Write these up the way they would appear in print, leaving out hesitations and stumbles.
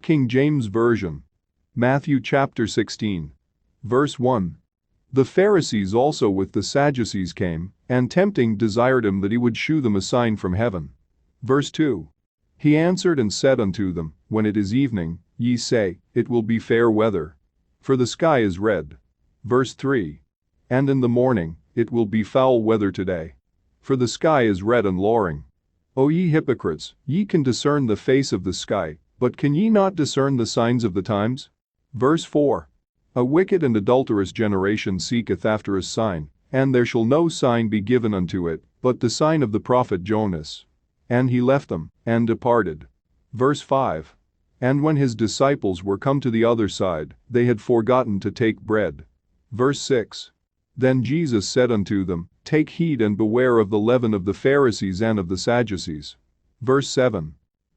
King James Version. Matthew chapter 16. Verse 1. The Pharisees also with the Sadducees came, and tempting desired him that he would shew them a sign from heaven. Verse 2. He answered and said unto them, When it is evening, ye say, It will be fair weather. For the sky is red. Verse 3. And in the morning, it will be foul weather today. For the sky is red and lowring. O ye hypocrites, ye can discern the face of the sky, but can ye not discern the signs of the times? Verse 4. A wicked and adulterous generation seeketh after a sign, and there shall no sign be given unto it, but the sign of the prophet Jonas. And he left them, and departed. Verse 5. And when his disciples were come to the other side, they had forgotten to take bread. Verse 6. Then Jesus said unto them, Take heed and beware of the leaven of the Pharisees and of the Sadducees. Verse 7.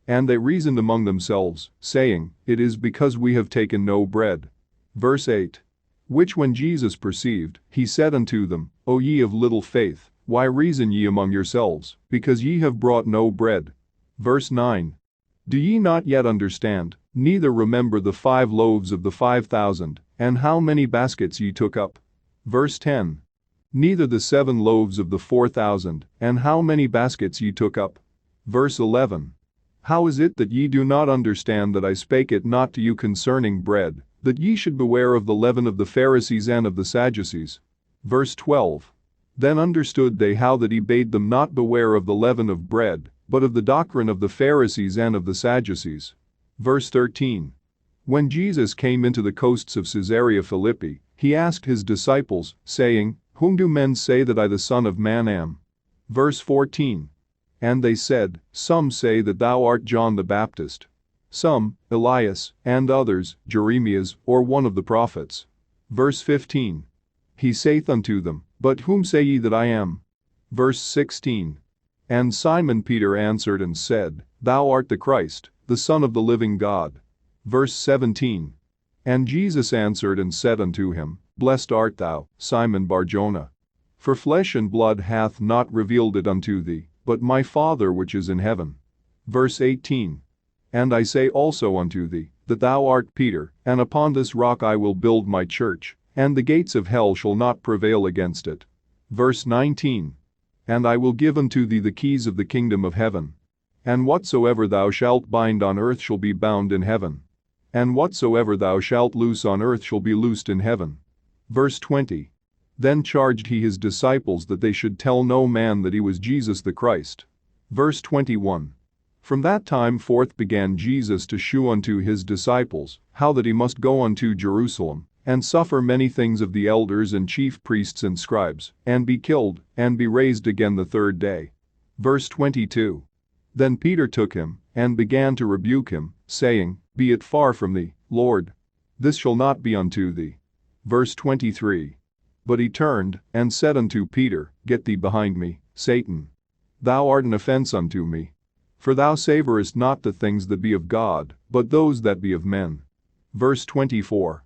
And they reasoned among themselves, saying, It is because we have taken no bread. Verse 8. Which when Jesus perceived, he said unto them, O ye of little faith, why reason ye among yourselves, because ye have brought no bread? Verse 9. Do ye not yet understand, neither remember the 5 loaves of the 5,000, and how many baskets ye took up? Verse 10. Neither the 7 loaves of the 4,000, and how many baskets ye took up? Verse 11. How is it that ye do not understand that I spake it not to you concerning bread, that ye should beware of the leaven of the Pharisees and of the Sadducees? Verse 12. Then understood they how that he bade them not beware of the leaven of bread, but of the doctrine of the Pharisees and of the Sadducees. Verse 13. When Jesus came into the coasts of Caesarea Philippi, he asked his disciples, saying, Whom do men say that I the Son of Man am? Verse 14. And they said, Some say that thou art John the Baptist. Some, Elias, and others, Jeremias, or one of the prophets. Verse 15. He saith unto them, But whom say ye that I am? Verse 16. And Simon Peter answered and said, Thou art the Christ, the Son of the living God. Verse 17. And Jesus answered and said unto him, Blessed art thou, Simon Bar-Jonah. For flesh and blood hath not revealed it unto thee, but my Father which is in heaven. Verse 18. And I say also unto thee, that thou art Peter, and upon this rock I will build my church, and the gates of hell shall not prevail against it. Verse 19. And I will give unto thee the keys of the kingdom of heaven. And whatsoever thou shalt bind on earth shall be bound in heaven. And whatsoever thou shalt loose on earth shall be loosed in heaven. Verse 20. Then charged he his disciples that they should tell no man that he was Jesus the Christ. Verse 21. From that time forth began Jesus to shew unto his disciples, how that he must go unto Jerusalem, and suffer many things of the elders and chief priests and scribes, and be killed, and be raised again the 3rd day. Verse 22. Then Peter took him, and began to rebuke him, saying, Be it far from thee, Lord. This shall not be unto thee. Verse 23. But he turned, and said unto Peter, Get thee behind me, Satan. Thou art an offense unto me. For thou savorest not the things that be of God, but those that be of men. Verse 24.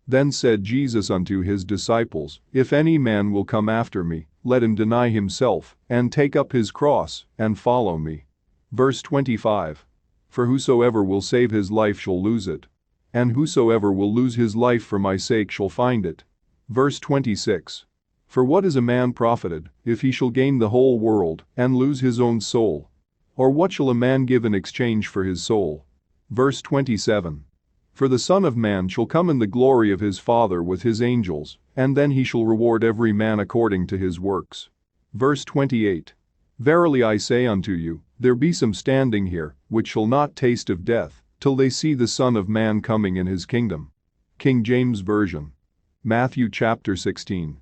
Then said Jesus unto his disciples, If any man will come after me, let him deny himself, and take up his cross, and follow me. Verse 25. For whosoever will save his life shall lose it. And whosoever will lose his life for my sake shall find it. Verse 26. For what is a man profited, if he shall gain the whole world, and lose his own soul? Or what shall a man give in exchange for his soul? Verse 27. For the Son of Man shall come in the glory of his Father with his angels, and then he shall reward every man according to his works. Verse 28. Verily I say unto you, there be some standing here, which shall not taste of death, till they see the Son of Man coming in his kingdom. King James Version. Matthew chapter 16.